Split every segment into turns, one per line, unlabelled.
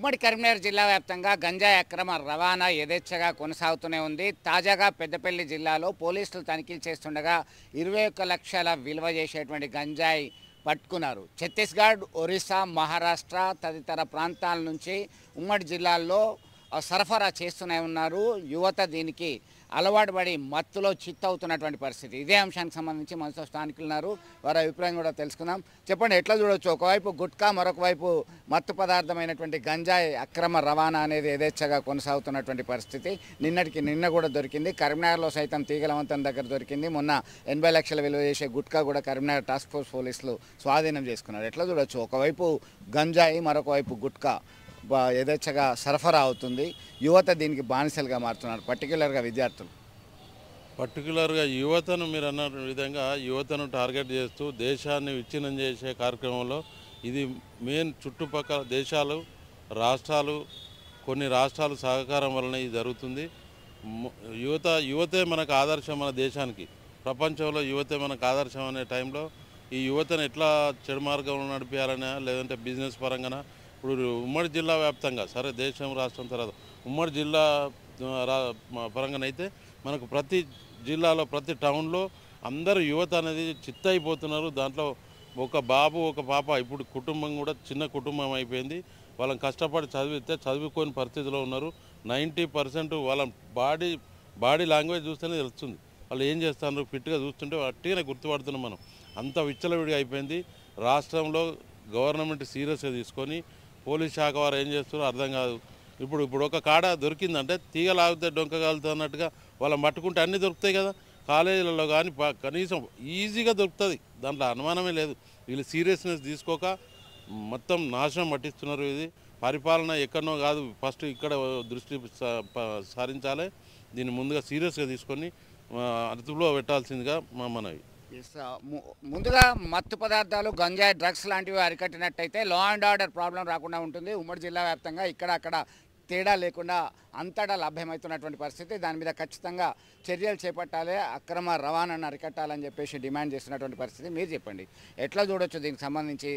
ఉమ్మడి కరీంనగర్ జిల్లా వ్యాప్తంగా గంజాయి అక్రమ రవాణా యథేచ్ఛగా కొనసాగుతూనే ఉంది. తాజాగా పెద్దపల్లి జిల్లాలో పోలీసులు తనిఖీలు చేస్తుండగా 21 లక్షల విలువ చేసేటువంటి గంజాయి పట్టుకున్నారు. ఛత్తీస్గఢ్, ఒరిస్సా, మహారాష్ట్ర తదితర ప్రాంతాల నుంచి ఉమ్మడి జిల్లాల్లో సరఫరా చేస్తూనే ఉన్నారు. యువత దీనికి అలవాటు పడి మత్తులో చిత్తవుతున్నటువంటి పరిస్థితి. ఇదే అంశానికి సంబంధించి మనతో స్థానికులు ఉన్నారు, వారి అభిప్రాయం కూడా తెలుసుకుందాం. చెప్పండి, ఎట్లా చూడవచ్చు? ఒకవైపు గుట్కా, మరొక వైపు మత్తు పదార్థమైనటువంటి గంజాయి అక్రమ రవాణా అనేది యథేచ్ఛగా కొనసాగుతున్నటువంటి పరిస్థితి. నిన్న కూడా దొరికింది. కరీంనగర్లో సైతం తీగలవంతం దగ్గర దొరికింది. మొన్న 80 లక్షల విలువ చేసే గుట్కా కూడా కరీంనగర్ టాస్క్ ఫోర్స్ పోలీసులు స్వాధీనం చేసుకున్నారు. ఎట్లా చూడవచ్చు? ఒకవైపు గంజాయి, మరొక వైపు గుట్కా యథేచ్ఛగా సరఫరా అవుతుంది. యువత దీనికి బానిసలుగా మారుతున్నారు, పర్టికులర్గా విద్యార్థులు.
పర్టికులర్గా యువతను మీరు అన్న విధంగా యువతను టార్గెట్ చేస్తూ దేశాన్ని విచ్ఛిన్నం చేసే కార్యక్రమంలో ఇది మెయిన్. చుట్టుపక్కల దేశాలు, రాష్ట్రాలు, కొన్ని రాష్ట్రాలు సహకారం వలన ఇది జరుగుతుంది. యువతే మనకు ఆదర్శం, మన దేశానికి ప్రపంచంలో యువతే మనకు ఆదర్శం అనే టైంలో ఈ యువతను ఎట్లా చెడు మార్గంలో నడిపించాలనే, లేదంటే బిజినెస్ పరంగా ఇప్పుడు ఉమ్మడి జిల్లా వ్యాప్తంగా, సరే దేశం రాష్ట్రం తర్వాత ఉమ్మడి జిల్లా పరంగానైతే మనకు ప్రతి జిల్లాలో ప్రతి టౌన్లో అందరూ యువత అనేది చిత్తయిపోతున్నారు. దాంట్లో ఒక బాబు ఒక పాప, ఇప్పుడు కుటుంబం కూడా చిన్న కుటుంబం అయిపోయింది. వాళ్ళని కష్టపడి చదివితే చదువుకోని పరిస్థితిలో ఉన్నారు. 90% వాళ్ళ బాడీ లాంగ్వేజ్ చూస్తేనే తెలుస్తుంది వాళ్ళు ఏం చేస్తున్నారు. ఫిట్గా చూస్తుంటే అట్టిగానే గుర్తుపడుతున్నాం మనం. అంత విచ్చలవిడిగా అయిపోయింది. రాష్ట్రంలో గవర్నమెంట్ సీరియస్గా తీసుకొని పోలీస్ శాఖ వారు ఏం చేస్తున్నారో అర్థం కాదు. ఇప్పుడు ఒక కాడ దొరికిందంటే తీగ లాగితే డొంక కాలుతున్నట్టుగా వాళ్ళని పట్టుకుంటే అన్నీ దొరుకుతాయి కదా. కాలేజీలలో కానీ కనీసం ఈజీగా దొరుకుతుంది, దాంట్లో అనుమానమే లేదు. వీళ్ళు సీరియస్నెస్ తీసుకోక మొత్తం నాశనం పట్టిస్తున్నారు. ఇది పరిపాలన ఎక్కడనో కాదు, ఫస్ట్ ఇక్కడ దృష్టి సారించాలి. దీన్ని ముందుగా సీరియస్గా తీసుకొని అదుపులో పెట్టాల్సిందిగా మా మనవి.
ముందుగా మత్తు పదార్థాలు, గంజాయి, డ్రగ్స్ లాంటివి అరికట్టినట్టయితే లా అండ్ ఆర్డర్ ప్రాబ్లం రాకుండా ఉంటుంది. ఉమ్మడి జిల్లా వ్యాప్తంగా ఇక్కడ అక్కడ తేడా లేకుండా అంతటా లభ్యమవుతున్నటువంటి పరిస్థితి. దాని మీద ఖచ్చితంగా చర్యలు చేపట్టాలి, అక్రమ రవాణాను అరికట్టాలని చెప్పేసి డిమాండ్ చేస్తున్నటువంటి పరిస్థితి. మీరు చెప్పండి, ఎట్లా చూడొచ్చు దీనికి సంబంధించి?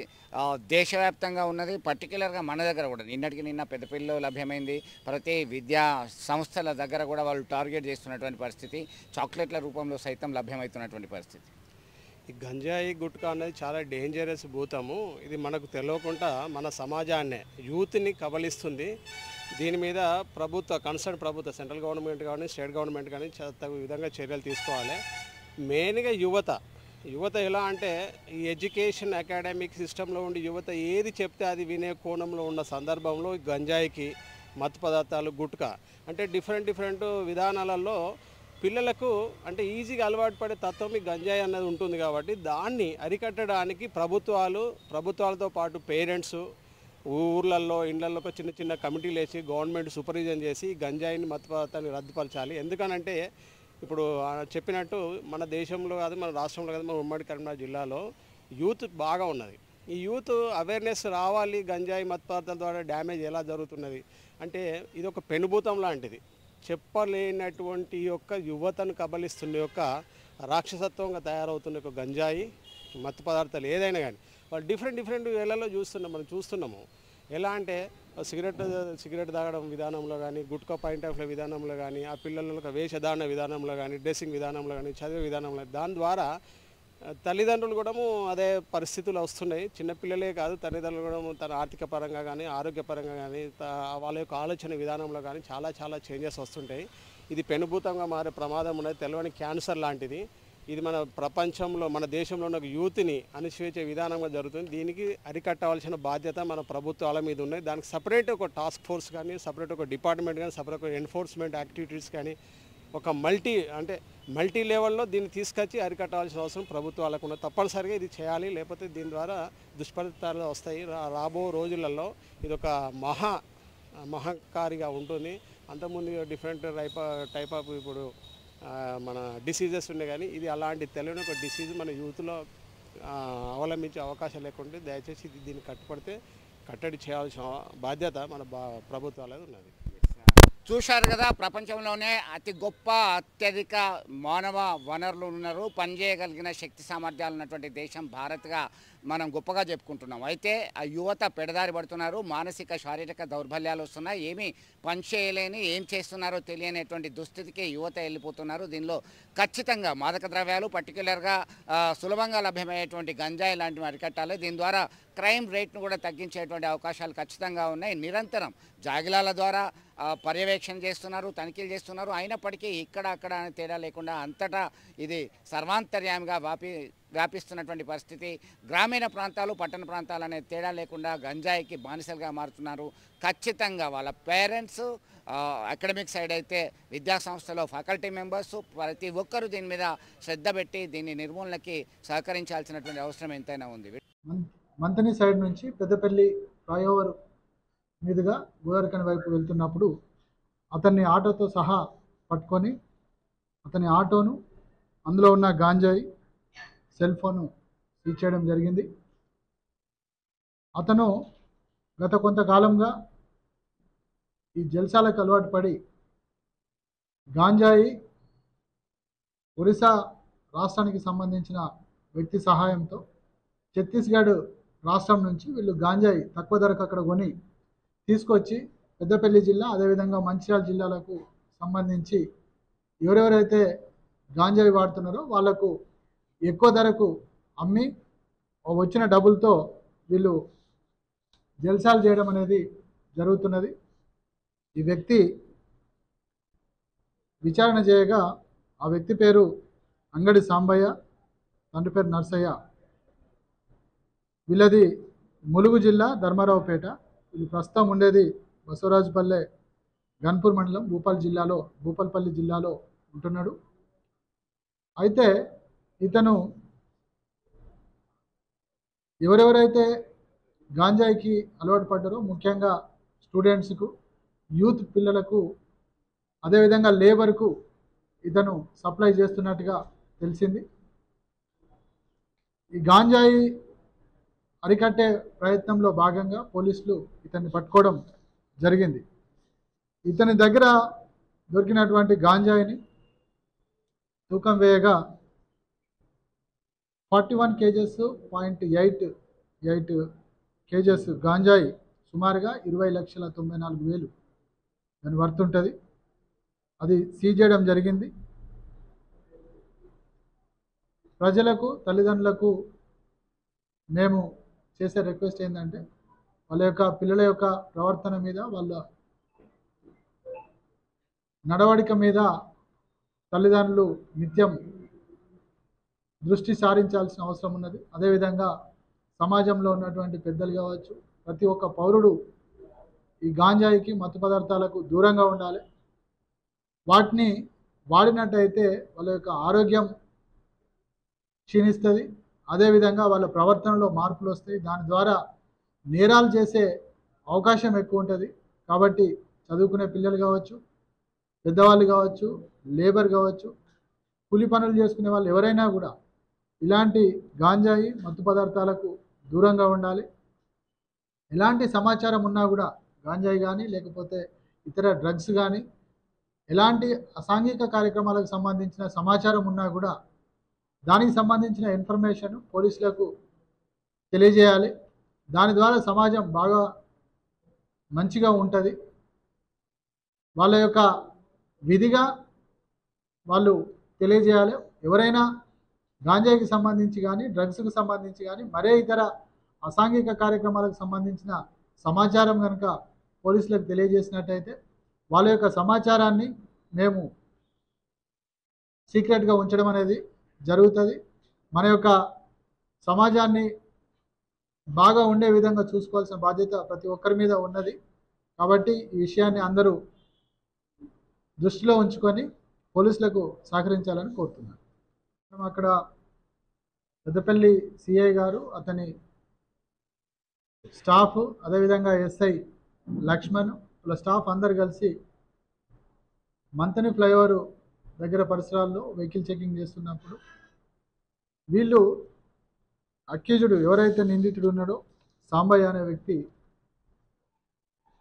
దేశవ్యాప్తంగా ఉన్నది, పర్టికులర్గా మన దగ్గర కూడా నిన్న పెద్దపల్లిలో లభ్యమైంది. ప్రతి విద్యా సంస్థల దగ్గర కూడా వాళ్ళు టార్గెట్ చేస్తున్నటువంటి పరిస్థితి. చాక్లెట్ల రూపంలో సైతం లభ్యమవుతున్నటువంటి పరిస్థితి.
ఈ గంజాయి, గుట్కా అనేది చాలా డేంజరస్ భూతము. ఇది మనకు తెలియకుండా మన సమాజాన్నే, యూత్ని కబలిస్తుంది. దీని మీద కన్సర్న్ ప్రభుత్వ సెంట్రల్ గవర్నమెంట్ కానీ స్టేట్ గవర్నమెంట్ కానీ తగు విధంగా చర్యలు తీసుకోవాలి. మెయిన్గా యువత ఎలా అంటే ఈ ఎడ్యుకేషన్ అకాడమిక్ సిస్టంలో ఉండి యువత ఏది చెప్తే అది వినే కోణంలో ఉన్న సందర్భంలో గంజాయికి, మత్తు పదార్థాలు, గుట్కా అంటే డిఫరెంట్ విధానాలలో పిల్లలకు అంటే ఈజీగా అలవాటు పడే తత్వం ఈ గంజాయి అన్నది ఉంటుంది. కాబట్టి దాన్ని అరికట్టడానికి ప్రభుత్వాలతో పాటు పేరెంట్స్ ఊర్లలో, ఇళ్లలో చిన్న కమిటీలు వేసి గవర్నమెంట్ సూపర్విజన్ చేసి గంజాయిని, మత్తు పదార్థాన్ని రద్దుపరచాలి. ఎందుకనంటే ఇప్పుడు చెప్పినట్టు మన దేశంలో కాదు, మన రాష్ట్రంలో కాదు, మన ఉమ్మడి కరీంనగర్ జిల్లాలో యూత్ బాగా ఉన్నది. ఈ యూత్ అవేర్నెస్ రావాలి. గంజాయి, మత్తు పదార్థాల ద్వారా డ్యామేజ్ ఎలా జరుగుతున్నది అంటే ఇది ఒక పెనుభూతం లాంటిది. చెప్పలేనటువంటి యొక్క యువతను కబలిస్తున్న యొక్క రాక్షసత్వంగా తయారవుతున్న యొక్క గంజాయి, మత్తు పదార్థాలు ఏదైనా కానీ వాళ్ళు డిఫరెంట్ వేళల్లో మనం చూస్తున్నాము. ఎలా అంటే సిగరెట్ తాగడం విధానంలో కానీ, గుట్కా పాయింట్ ఆఫ్ విధానంలో కానీ, ఆ పిల్లల వేషధారణ విధానంలో కానీ, డ్రెస్సింగ్ విధానంలో కానీ, చదివే విధానంలో, దాని ద్వారా తల్లిదండ్రులు కూడా అదే పరిస్థితులు వస్తున్నాయి. చిన్నపిల్లలే కాదు, తల్లిదండ్రులు కూడా తన ఆర్థిక పరంగా కానీ, ఆరోగ్యపరంగా కానీ, వాళ్ళ యొక్క ఆలోచన విధానంలో కానీ చాలా చేంజెస్ వస్తుంటాయి. ఇది పెనుభూతంగా మారే ప్రమాదం ఉన్నది. తెలియని క్యాన్సర్ లాంటిది. ఇది మన ప్రపంచంలో, మన దేశంలో ఉన్న యూత్ని అణిచివేసే విధానంగా జరుగుతుంది. దీనికి అరికట్టవలసిన బాధ్యత మన ప్రభుత్వాల మీద ఉన్నాయి. దానికి సపరేట్ ఒక టాస్క్ ఫోర్స్ కానీ, సపరేట్ ఒక డిపార్ట్మెంట్ కానీ, సపరేట్ ఒక ఎన్ఫోర్స్మెంట్ యాక్టివిటీస్ కానీ, ఒక మల్టీ లెవెల్లో దీన్ని తీసుకొచ్చి అరికట్టాల్సిన అవసరం ప్రభుత్వాలకు ఉన్నది. తప్పనిసరిగా ఇది చేయాలి, లేకపోతే దీని ద్వారా దుష్ఫలితాలు వస్తాయి. రాబో రోజులలో ఇది ఒక మహంకారిగా ఉంటుంది. అంతకుముందు డిఫరెంట్ టైప్ ఆఫ్ ఇప్పుడు మన డిసీజెస్ ఉన్నాయి, కానీ ఇది అలాంటి తెలియని ఒక డిసీజ్ మన యూత్లో అవలంబించే అవకాశం లేకుంటే దయచేసి దీన్ని కట్టడి చేయాల్సిన బాధ్యత మన ప్రభుత్వాలది ఉన్నది.
చూశారు కదా, ప్రపంచంలోనే అతి గొప్ప అత్యధిక మానవ వనరులు ఉన్నారు, పనిచేయగలిగిన శక్తి సామర్థ్యాలు ఉన్నటువంటి దేశం భారత్గా మనం గొప్పగా చెప్పుకుంటున్నాం. అయితే ఆ యువత పెడదారి పడుతున్నారు, మానసిక శారీరక దౌర్బల్యాలు వస్తున్నాయి, ఏమీ పని చేయలేని ఏం చేస్తున్నారో తెలియనటువంటి దుస్థితికి యువత వెళ్ళిపోతున్నారు. దీనిలో ఖచ్చితంగా మాదక ద్రవ్యాలు పర్టికులర్గా సులభంగా లభ్యమయ్యేటువంటి గంజాయి లాంటివి అరికట్టాలి. దీని ద్వారా క్రైమ్ రేట్ను కూడా తగ్గించేటువంటి అవకాశాలు ఖచ్చితంగా ఉన్నాయి. నిరంతరం జాగిలాల ద్వారా పర్యవేక్షణ చేస్తున్నారు, తనిఖీలు చేస్తున్నారు. అయినప్పటికీ ఇక్కడ అక్కడ అనే తేడా లేకుండా అంతటా ఇది సర్వాంతర్యామిగా వ్యాపిస్తున్నటువంటి పరిస్థితి. గ్రామీణ ప్రాంతాలు పట్టణ ప్రాంతాలు అనే తేడా లేకుండా గంజాయికి బానిసలుగా మారుతున్నారు. ఖచ్చితంగా వాళ్ళ పేరెంట్స్, అకాడమిక్ సైడ్ అయితే విద్యా సంస్థలో ఫ్యాకల్టీ మెంబర్స్, ప్రతి ఒక్కరూ దీని మీద శ్రద్ధ పెట్టి దీన్ని నిర్మూలనకి సహకరించాల్సినటువంటి అవసరం ఎంతైనా ఉంది.
మంతని సైడ్ నుంచి పెద్దపల్లి ఫ్లైఓవర్ మీదుగా గోదావరిఖని వైపు వెళ్తున్నప్పుడు అతన్ని ఆటోతో సహా పట్టుకొని అతని ఆటోను, అందులో ఉన్న గాంజాయి, సెల్ ఫోను సీజ్ చేయడం జరిగింది. అతను గత కొంతకాలంగా ఈ జల్సాలకు అలవాటు పడి గాంజాయి ఒరిస్సా రాష్ట్రానికి సంబంధించిన వ్యక్తి సహాయంతో ఛత్తీస్గఢ్ రాష్ట్రం నుంచి వీళ్ళు గాంజాయి తక్కువ ధరకు అక్కడ కొని తీసుకొచ్చి పెద్దపల్లి జిల్లా అదేవిధంగా మంచిర్యాల జిల్లాలకు సంబంధించి ఎవరెవరైతే గాంజాయి వాడుతున్నారో వాళ్లకు ఎక్కువ ధరకు అమ్మి వచ్చిన డబ్బులతో వీళ్ళు జల్సాలు చేయడం అనేది జరుగుతున్నది. ఈ వ్యక్తి విచారణ చేయగా ఆ వ్యక్తి పేరు అంగడి సాంబయ్య, తండ్రి పేరు నర్సయ్య. వీళ్ళది ములుగు జిల్లా ధర్మారావుపేట. వీళ్ళు ప్రస్తుతం ఉండేది బసవరాజుపల్లె గన్పూర్ మండలం భూపాలపల్లి జిల్లాలో ఉంటున్నాడు. అయితే ఇతను ఎవరెవరైతే గాంజాయికి అలవాటు పడ్డారో ముఖ్యంగా స్టూడెంట్స్కు, యూత్ పిల్లలకు, అదేవిధంగా లేబర్కు ఇతను సప్లై చేస్తున్నట్టుగా తెలిసింది. ఈ గాంజాయి అరికట్టే ప్రయత్నంలో భాగంగా పోలీసులు ఇతన్ని పట్టుకోవడం జరిగింది. ఇతని దగ్గర దొరికినటువంటి గాంజాయిని తూకం వేయగా 41 kgs.88 kgs గాంజాయి సుమారుగా 20,94,000 దాని వర్త్ ఉంటుంది. అది సీజ్ చేయడం జరిగింది. ప్రజలకు, తల్లిదండ్రులకు మేము చేసే రిక్వెస్ట్ ఏంటంటే వాళ్ళ యొక్క పిల్లల యొక్క ప్రవర్తన మీద, వాళ్ళ నడవడిక మీద తల్లిదండ్రులు నిత్యం దృష్టి సారించాల్సిన అవసరం ఉన్నది. అదేవిధంగా సమాజంలో ఉన్నటువంటి పెద్దలు కావచ్చు, ప్రతి ఒక్క పౌరుడు ఈ గాంజాయికి, మత్తు పదార్థాలకు దూరంగా ఉండాలి. వాటిని వాడినట్టయితే వాళ్ళ యొక్క ఆరోగ్యం క్షీణిస్తుంది, అదేవిధంగా వాళ్ళ ప్రవర్తనలో మార్పులు వస్తాయి. దాని ద్వారా నేరాలు చేసే అవకాశం ఎక్కువ ఉంటుంది. కాబట్టి చదువుకునే పిల్లలు కావచ్చు, పెద్దవాళ్ళు కావచ్చు, లేబర్ కావచ్చు, కూలి పనులు చేసుకునే వాళ్ళు ఎవరైనా కూడా ఇలాంటి గాంజాయి, మత్తు పదార్థాలకు దూరంగా ఉండాలి. ఎలాంటి సమాచారం ఉన్నా కూడా గాంజాయి కానీ లేకపోతే ఇతర డ్రగ్స్ కానీ ఎలాంటి అసాంఘిక కార్యక్రమాలకు సంబంధించిన సమాచారం ఉన్నా కూడా దానికి సంబంధించిన ఇన్ఫర్మేషన్ పోలీసులకు తెలియజేయాలి. దాని ద్వారా సమాజం బాగా మంచిగా ఉంటుంది. వాళ్ళ యొక్క విధిగా వాళ్ళు తెలియజేయాలి. ఎవరైనా గాంజాయికి సంబంధించి కానీ, డ్రగ్స్కి సంబంధించి కానీ, మరే ఇతర అసాంఘిక కార్యక్రమాలకు సంబంధించిన సమాచారం కనుక పోలీసులకు తెలియజేసినట్టయితే వాళ్ళ యొక్క సమాచారాన్ని మేము సీక్రెట్గా ఉంచడం అనేది జరుగుతుంది. మన యొక్క సమాజాన్ని బాగా ఉండే విధంగా చూసుకోవాల్సిన బాధ్యత ప్రతి ఒక్కరి మీద ఉన్నది. కాబట్టి ఈ విషయాన్ని అందరూ దృష్టిలో ఉంచుకొని పోలీసులకు సహకరించాలని కోరుతున్నాను. అక్కడ పెద్దపల్లి సిఐ గారు, అతని స్టాఫ్, అదేవిధంగా ఎస్ఐ లక్ష్మణ్, వాళ్ళ స్టాఫ్ అందరు కలిసి మంతని ఫ్లైఓవర్ దగ్గర పరిసరాల్లో వెహికల్ చెకింగ్ చేస్తున్నప్పుడు వీళ్ళు అక్యూజ్డ్ ఎవరైతే నిందితుడు ఉన్నాడో సాంబయ్య అనే వ్యక్తి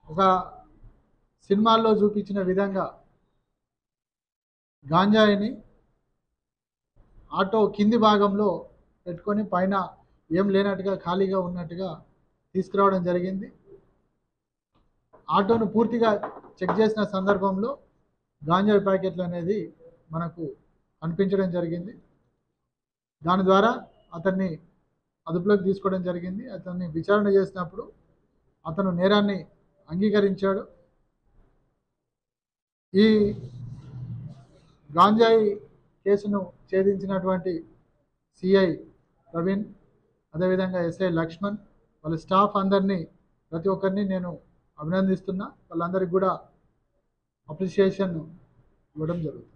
ఒక సినిమాల్లో చూపించిన విధంగా గాంజాయిని ఆటో కింది భాగంలో పెట్టుకొని పైన ఏం లేనట్టుగా ఖాళీగా ఉన్నట్టుగా తీసుకురావడం జరిగింది. ఆటోను పూర్తిగా చెక్ చేసిన సందర్భంలో గాంజాయి ప్యాకెట్లు అనేది మనకు కనిపించడం జరిగింది. దాని ద్వారా అతన్ని అదుపులోకి తీసుకోవడం జరిగింది. అతన్ని విచారణ చేసినప్పుడు అతను నేరాన్ని అంగీకరించాడు. ఈ గాంజాయి కేసును ఛేదించినటువంటి సిఐ ప్రవీణ్, అదేవిధంగా ఎస్ఐ లక్ష్మణ్, వాళ్ళ స్టాఫ్ అందరినీ ప్రతి ఒక్కరిని నేను అభినందిస్తున్నా. వాళ్ళందరికీ కూడా అప్రిషియేషన్ ఇవ్వడం జరుగుతుంది.